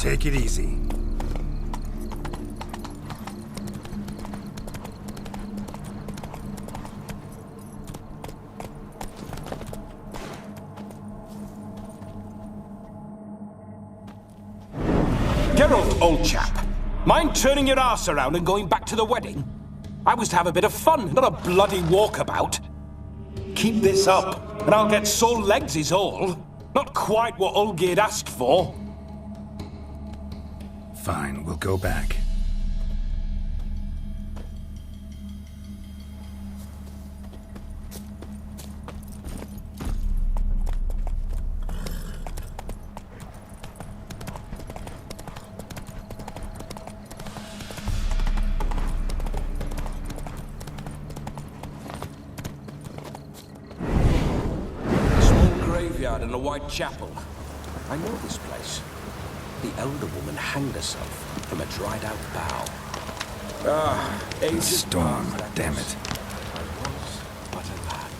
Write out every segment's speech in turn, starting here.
Take it easy. Geralt, old chap. Mind turning your ass around and going back to the wedding? I was to have a bit of fun, not a bloody walkabout. Keep this up, and I'll get sore legs is all. Not quite what Olgierd asked for. Fine, we'll go back. And a white chapel. I know this place. The elder woman hanged herself from a dried-out bough. Ages Storm, past, damn it. I was but a lad.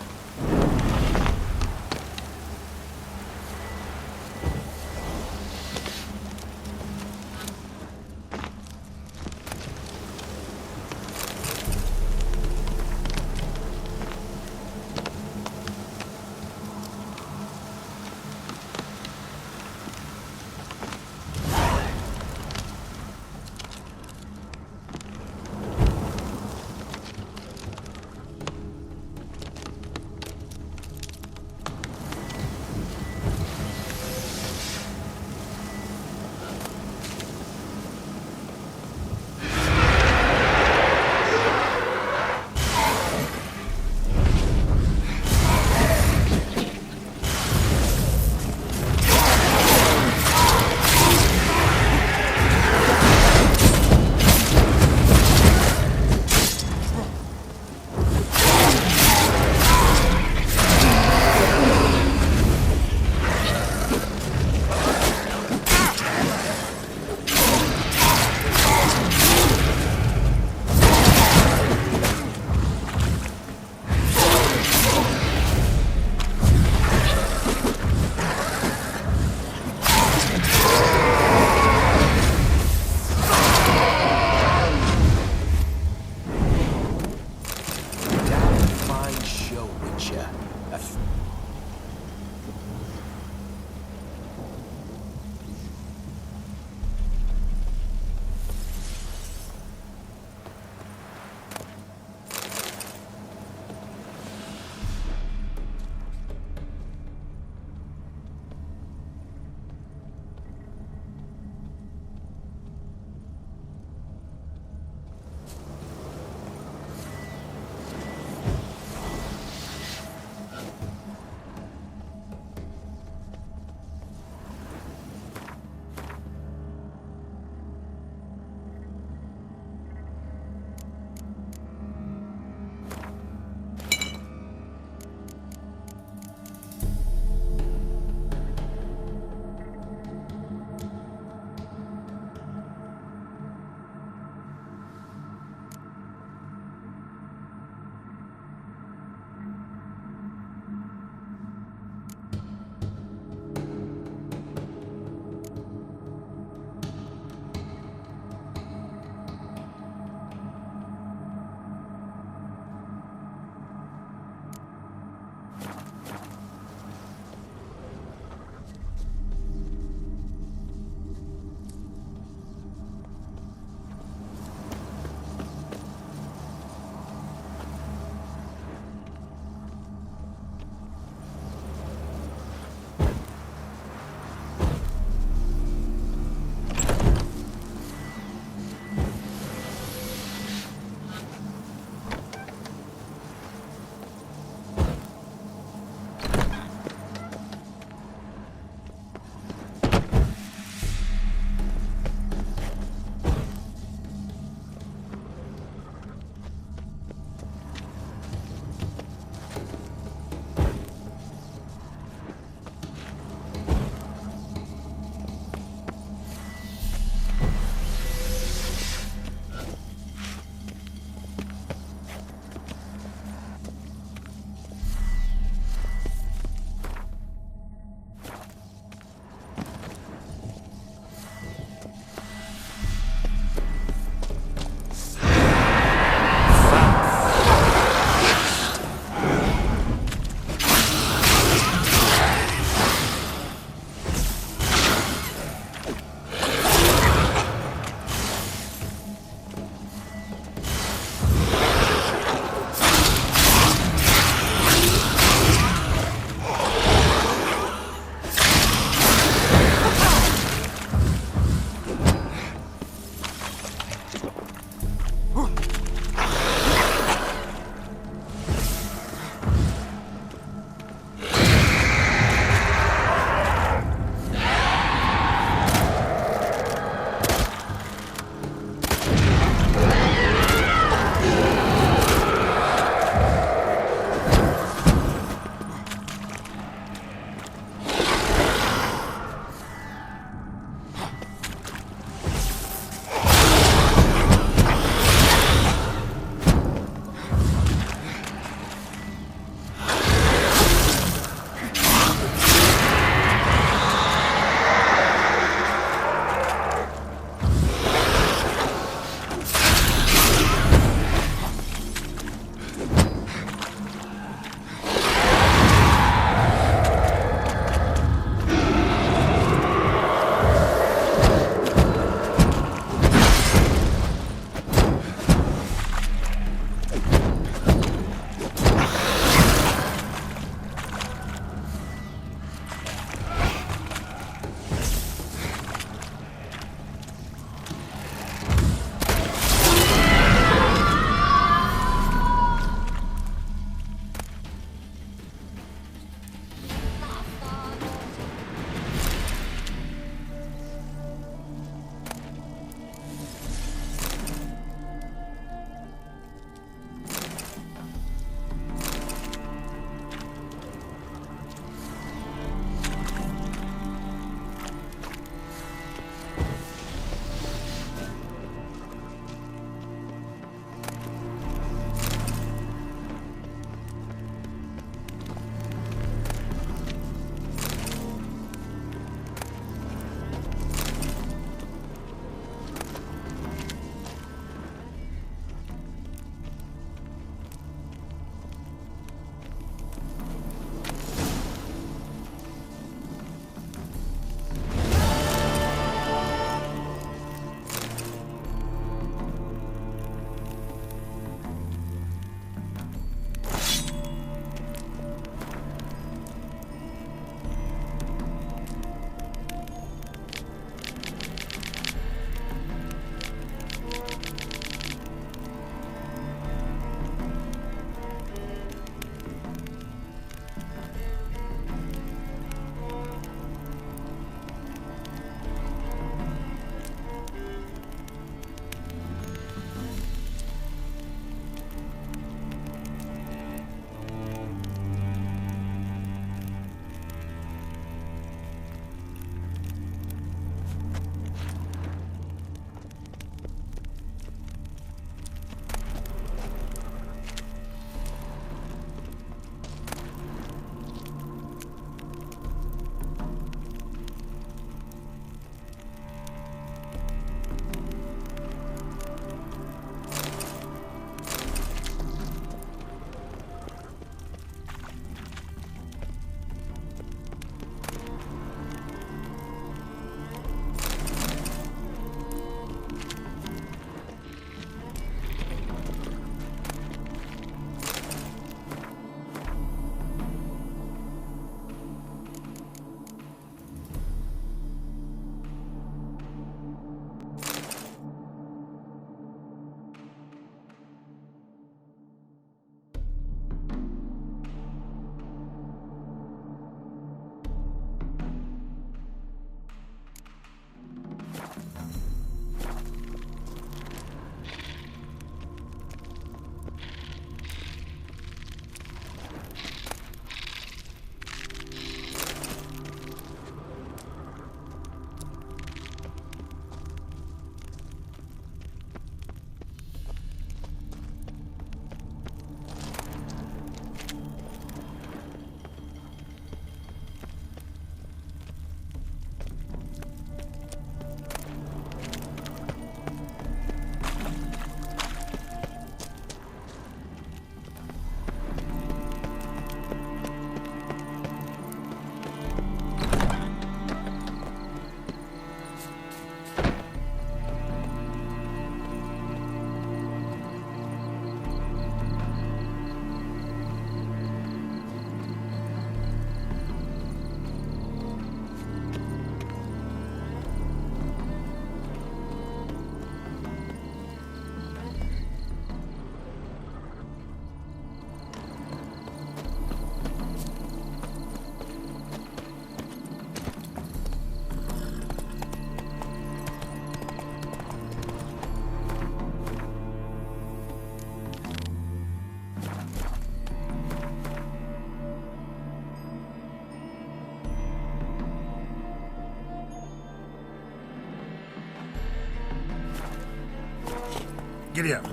Giddy up.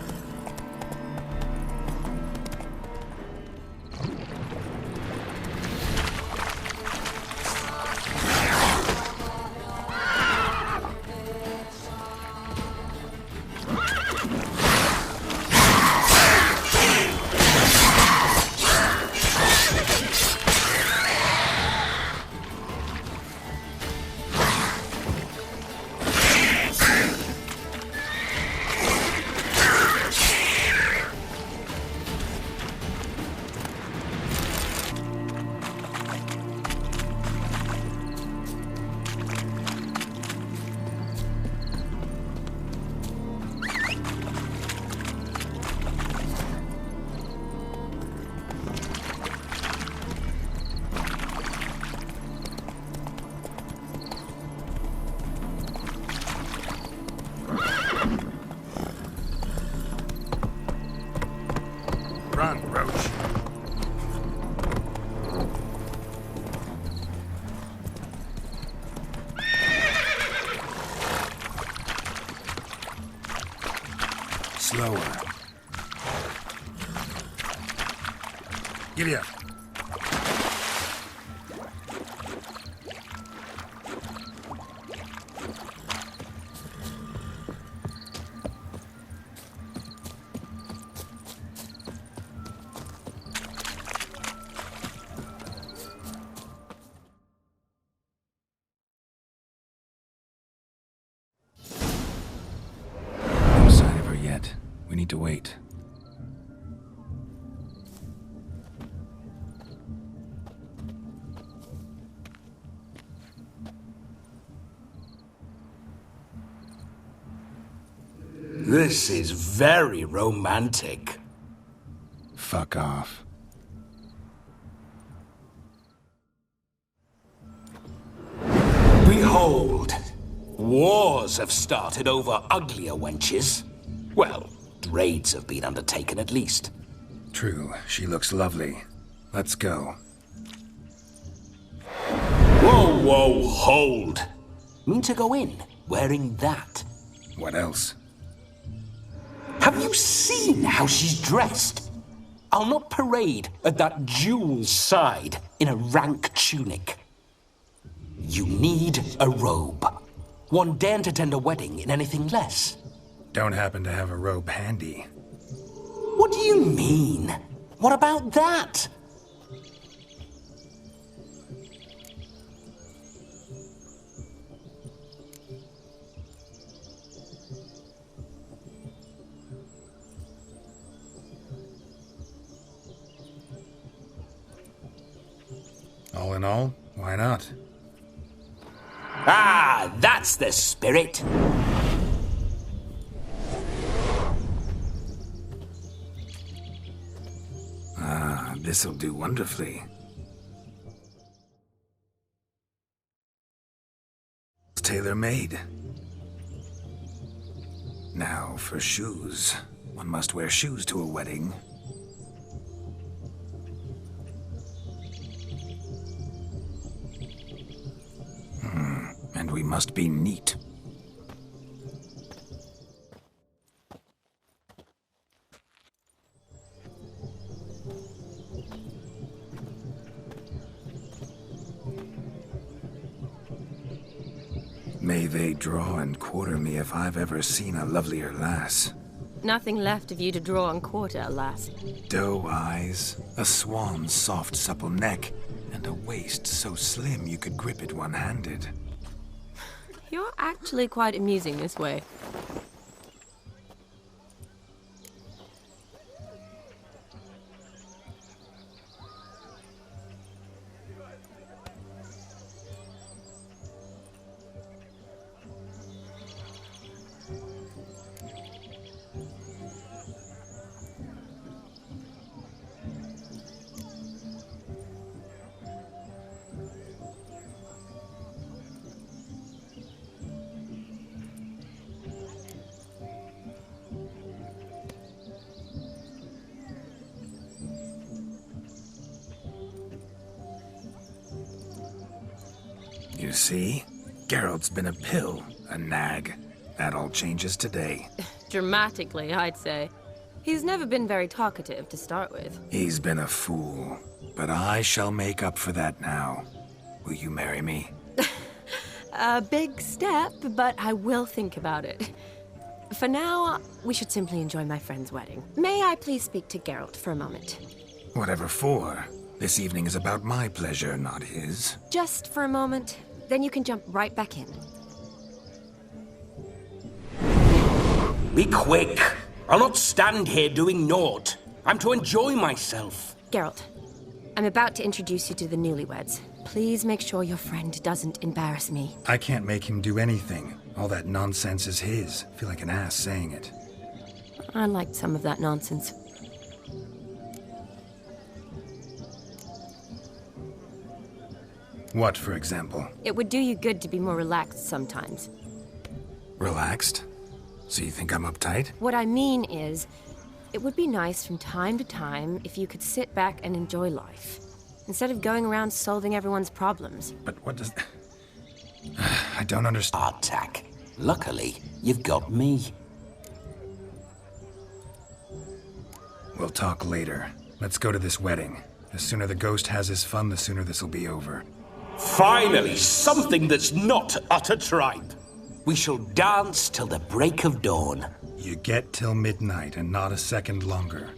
Run, Roach. Slower. Giddy up. No sign of her yet. We need to wait. This is very romantic. Fuck off. Behold, wars have started over uglier wenches. Well, raids have been undertaken at least. True, she looks lovely. Let's go. Whoa, whoa, hold. Mean to go in wearing that? What else? Have you seen how she's dressed? I'll not parade at that jewel's side in a rank tunic. You need a robe. One daren't attend a wedding in anything less. Don't happen to have a robe handy. What do you mean? What about that? All in all, why not? Ah, that's the spirit. Ah, this'll do wonderfully. Tailor-made. Now for shoes. One must wear shoes to a wedding. And we must be neat. May they draw and quarter me if I've ever seen a lovelier lass. Nothing left of you to draw and quarter, alas. Doe eyes, a swan's soft supple neck, and a waist so slim you could grip it one-handed. You're actually quite amusing this way. You see? Geralt's been a pill, a nag. That all changes today. Dramatically, I'd say. He's never been very talkative to start with. He's been a fool, but I shall make up for that now. Will you marry me? A big step, but I will think about it. For now, we should simply enjoy my friend's wedding. May I please speak to Geralt for a moment? Whatever for. This evening is about my pleasure, not his. Just for a moment, then you can jump right back in. Be quick. I'll not stand here doing naught. I'm to enjoy myself. Geralt, I'm about to introduce you to the newlyweds. Please make sure your friend doesn't embarrass me. I can't make him do anything. All that nonsense is his. I feel like an ass saying it. I liked some of that nonsense. What, for example? It would do you good to be more relaxed sometimes. Relaxed? So you think I'm uptight? What I mean is, it would be nice from time to time if you could sit back and enjoy life, instead of going around solving everyone's problems. But what does... I don't understand. Hardtack. Luckily, you've got me. We'll talk later. Let's go to this wedding. The sooner the ghost has his fun, the sooner this'll be over. Finally, something that's not utter tripe. We shall dance till the break of dawn. You get till midnight and not a second longer.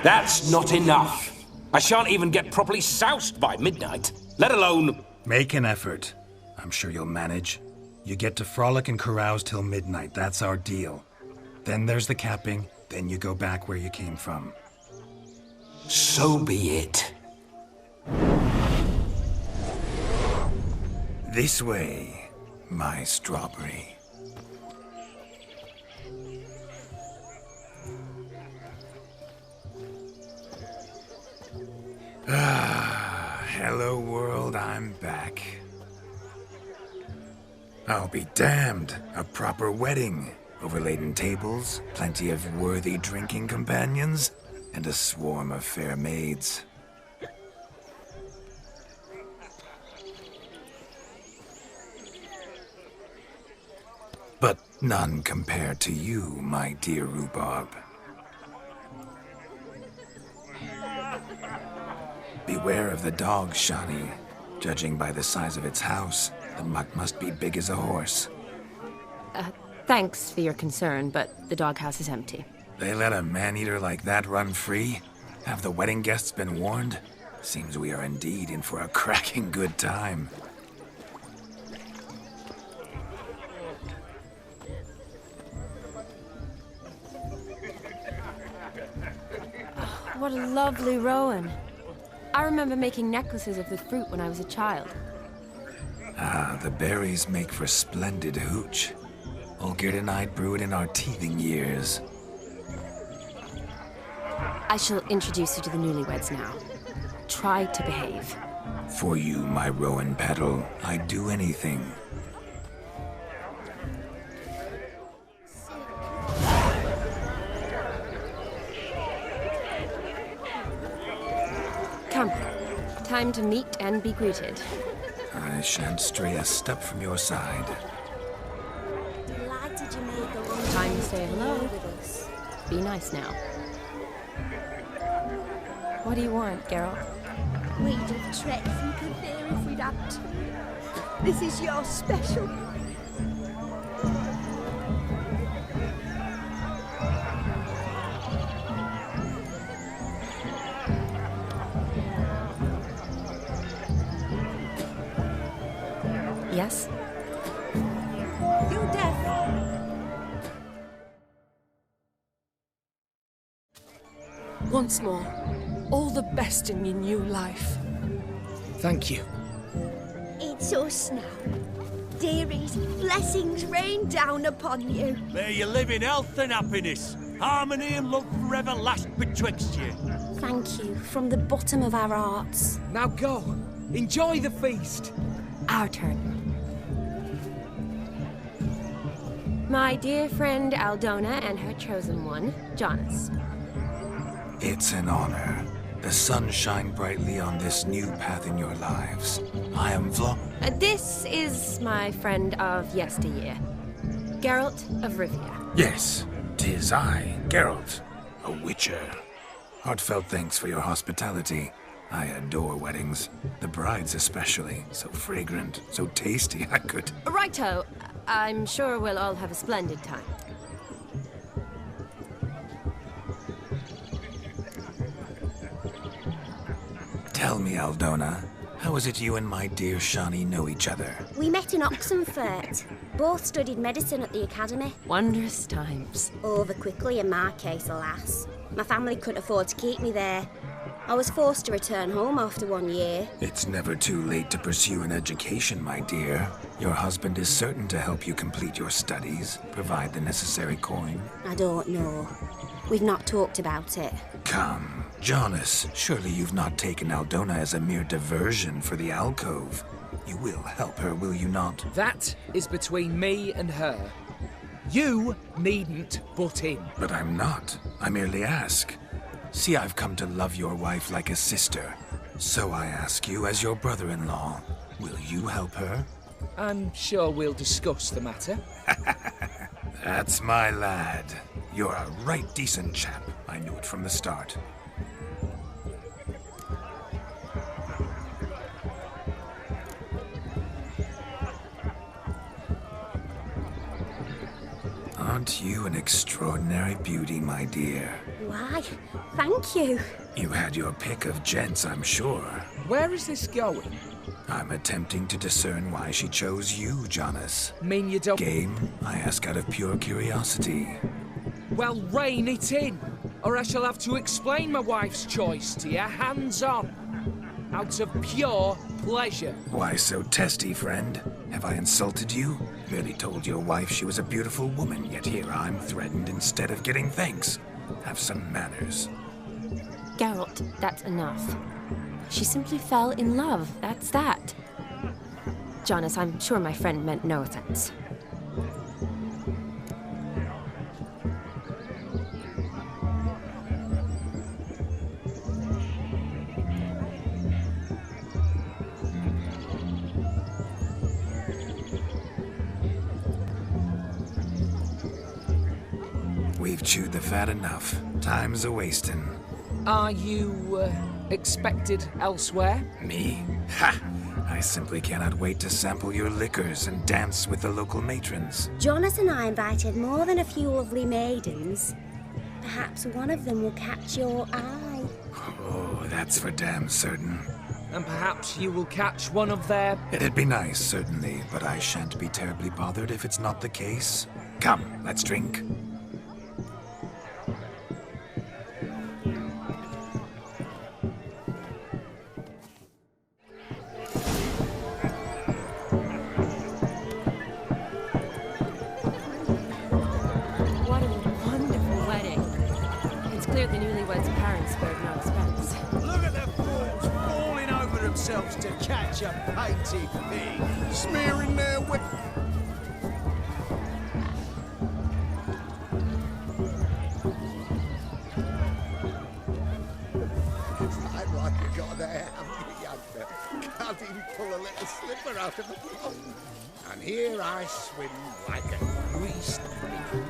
That's not enough. I shan't even get properly soused by midnight, let alone... Make an effort. I'm sure you'll manage. You get to frolic and carouse till midnight. That's our deal. Then there's the capping. Then you go back where you came from. So be it. This way, my strawberry. Hello world, I'm back. I'll be damned. A proper wedding. Overladen tables, plenty of worthy drinking companions, and a swarm of fair maids. But none compared to you, my dear rhubarb. Beware of the dog, Shani. Judging by the size of its house, the mutt must be big as a horse. Thanks for your concern, but the doghouse is empty. They let a man-eater like that run free? Have the wedding guests been warned? Seems we are indeed in for a cracking good time. What a lovely rowan. I remember making necklaces of the fruit when I was a child. Ah, the berries make for splendid hooch. Olgierd and I brewed in our teething years. I shall introduce you to the newlyweds now. Try to behave. For you, my rowan petal, I'd do anything. Come. Time to meet and be greeted. I shan't stray a step from your side. Delighted you made the long Time to say hello. with us. Be nice now. What do you want, Geralt? We'd have trekked from Cuthere if we'd had to. This is your special. Yes? You're deaf. Once more, all the best in your new life. Thank you. It's us now. Dearies, blessings rain down upon you. May you live in health and happiness. Harmony and love forever last betwixt you. Thank you from the bottom of our hearts. Now go. Enjoy the feast. Our turn. My dear friend Aldona and her chosen one, Jonas. It's an honor. The sun shine brightly on this new path in your lives. I am This is my friend of yesteryear, Geralt of Rivia. Yes, 'Tis I, Geralt, a witcher. Heartfelt thanks for your hospitality. I adore weddings. The brides especially. So fragrant, so tasty, I could... Righto. I'm sure we'll all have a splendid time. Tell me, Aldona, how is it you and my dear Shani know each other? We met in Oxenfurt. Both studied medicine at the academy. Wondrous times. Over quickly in my case, alas. My family couldn't afford to keep me there. I was forced to return home after 1 year. It's never too late to pursue an education, my dear. Your husband is certain to help you complete your studies, provide the necessary coin. I don't know. We've not talked about it. Come, Jonas, surely you've not taken Aldona as a mere diversion for the alcove. You will help her, will you not? That is between me and her. You needn't butt in. But I'm not. I merely ask. See, I've come to love your wife like a sister. So I ask you, as your brother-in-law, will you help her? I'm sure we'll discuss the matter. That's my lad. You're a right decent chap. I knew it from the start. Aren't you an extraordinary beauty, my dear? Why? Thank you. You had your pick of gents, I'm sure. Where is this going? I'm attempting to discern why she chose you, Jonas. Mean you don't... Game, I ask out of pure curiosity. Well, rein it in, or I shall have to explain my wife's choice to you hands-on. Out of pure pleasure. Why so testy, friend? Have I insulted you? Merely told your wife she was a beautiful woman, yet here I'm threatened instead of getting thanks. Have some manners. Geralt, that's enough. She simply fell in love, that's that. Jonas, I'm sure my friend meant no offense. We've chewed the fat enough. Time's a-wasting. Are you, expected elsewhere? Me? Ha! I simply cannot wait to sample your liquors and dance with the local matrons. Jonas and I invited more than a few lovely maidens. Perhaps one of them will catch your eye. Oh, that's for damn certain. And perhaps you will catch one of their... It'd be nice, certainly, but I shan't be terribly bothered if it's not the case. Come, let's drink. What a wonderful wedding. It's clear the newlyweds' parents spared no expense. Look at the fools falling over themselves to catch a painted thing. Smearing their wet... I'm like you got there, haven't you, youngster? Can't even pull a little slipper out of the pond. And here I swim like a greased pig.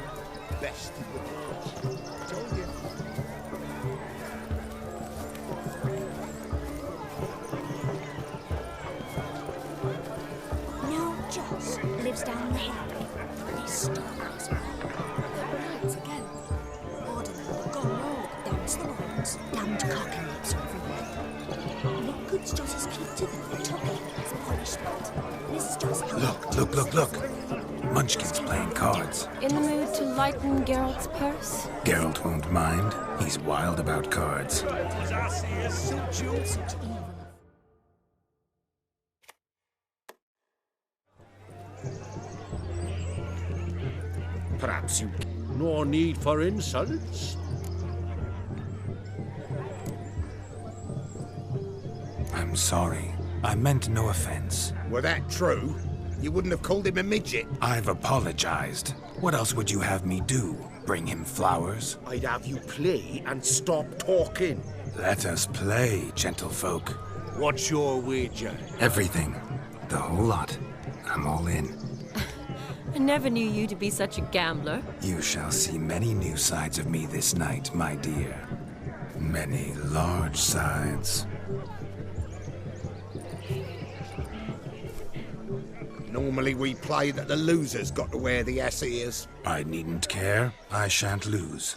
Best in the world. Told you. No, Joss lives down the hill. Pretty stars. The brides again. Orderly, gone rogue. Them's the ones. Damned cock and lips everywhere. What good's Joss's kid to them? They took him as punishment. Mrs. Joss... Look. Munchkin's playing cards. In the mood to lighten Geralt's purse? Geralt won't mind. He's wild about cards. Perhaps you... No need for insults. I'm sorry. I meant no offense. Were that true, you wouldn't have called him a midget. I've apologized. What else would you have me do? Bring him flowers? I'd have you play and stop talking. Let us play, gentlefolk. What's your wager? Everything. The whole lot. I'm all in. I never knew you to be such a gambler. You shall see many new sides of me this night, my dear. Many large sides. Normally we play that the loser's got to wear the ass ears. I needn't care. I shan't lose.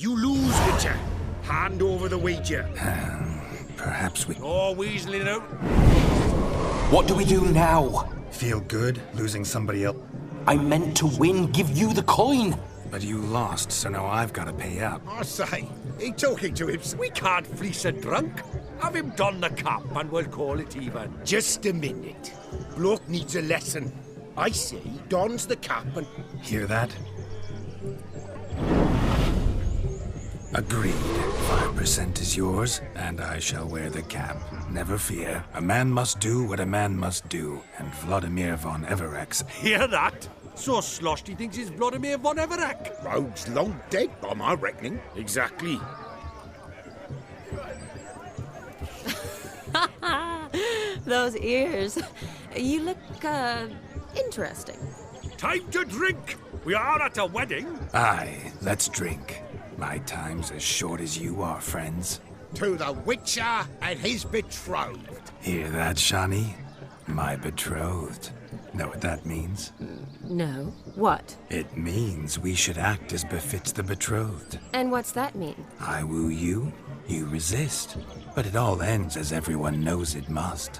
You lose, Witcher. Hand over the wager. Perhaps we Oh, weaseling out. What do we do now? feel good losing somebody else. I meant to win, give you the coin. But you lost, so now I've got to pay up. I say, he talking to him. We can't fleece a drunk. Have him don the cap and we'll call it even. Just a minute. Bloke needs a lesson. I say, dons the cap and... Hear that? Agreed. 5% is yours, and I shall wear the cap. Never fear. A man must do what a man must do, and Vladimir von Everex. Hear that? So sloshed he thinks he's Vladimir von Everek. Rogue's long dead, by my reckoning. Exactly. Those ears. You look, interesting. Time to drink. We are at a wedding. Aye, let's drink. My time's as short as you are, friends. To the Witcher and his betrothed. Hear that, Shani? My betrothed. Know what that means? No. What? It means we should act as befits the betrothed. And what's that mean? I woo you, you resist. But it all ends as everyone knows it must.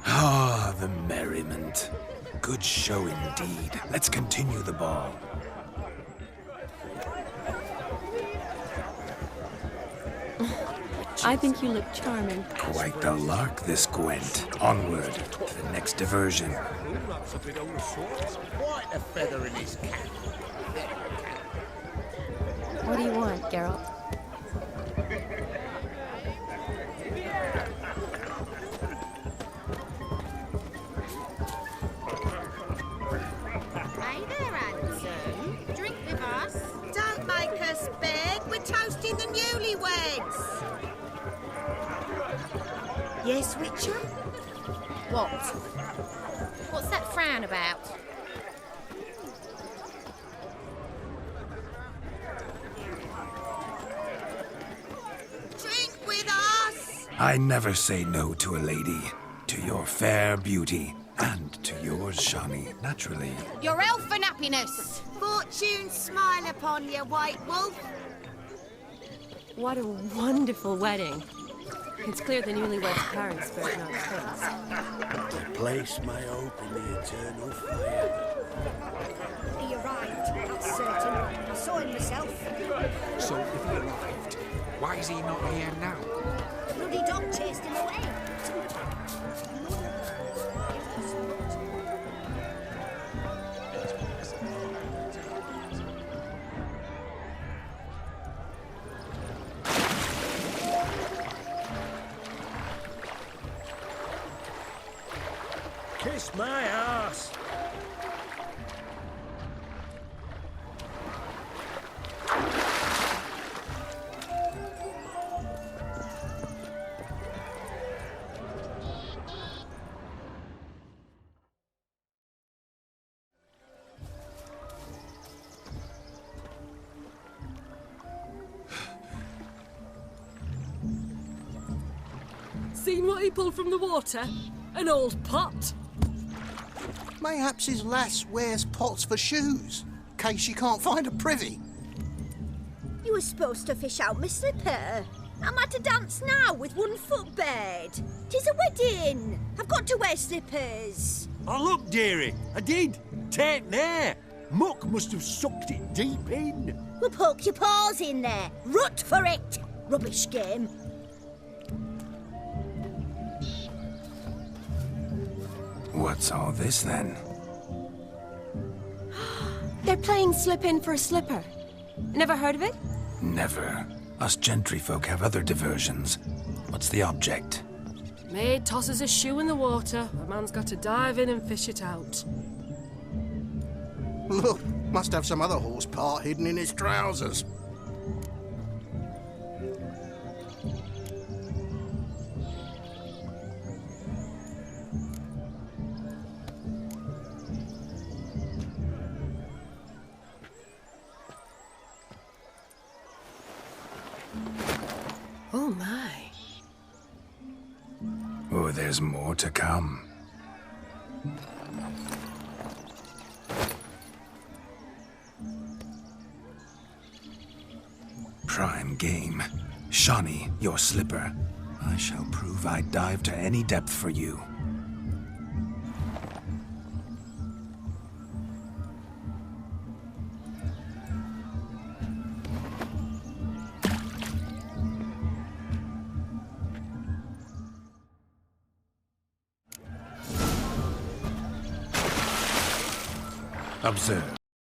Ah, the merriment. Good show indeed. Let's continue the ball. I think you look charming. Quite the lark, this Gwent. Onward to the next diversion. Quite a feather in his cap. What do you want, Geralt? Hey there, handsome. Drink with us. Don't make us beg. We're toasting the newlyweds. Yes, Witcher? What? What's that frown about? Drink with us! I never say no to a lady. To your fair beauty. And to yours, Shani, naturally. Your elfin happiness! Fortune smile upon you, White Wolf. What a wonderful wedding. It's clear the newlyweds' parents spared no expense. Place my hope in the eternal fire. He arrived, that's certain. I saw him myself. So if he arrived, why is he not here now? Bloody dog chased him away. Kiss my ass. Seen what he pulled from the water? An old pot. Mayhaps his lass wears pots for shoes, case she can't find a privy. You were supposed to fish out my slipper. Am I to dance now with 1 foot bared? 'Tis a wedding. I've got to wear slippers. Oh, look, dearie. I did. Take there. Muck must have sucked it deep in. Well, poke your paws in there. Rut for it. Rubbish game. What's all this then? They're playing slip in for a slipper. Never heard of it? Never. Us gentry folk have other diversions. What's the object? Maid tosses a shoe in the water. A man's got to dive in and fish it out. Look, must have some other horse part hidden in his trousers. Oh my. Oh, there's more to come. prime game. Shawnee, your slipper. I shall prove I'd dive to any depth for you. Observe.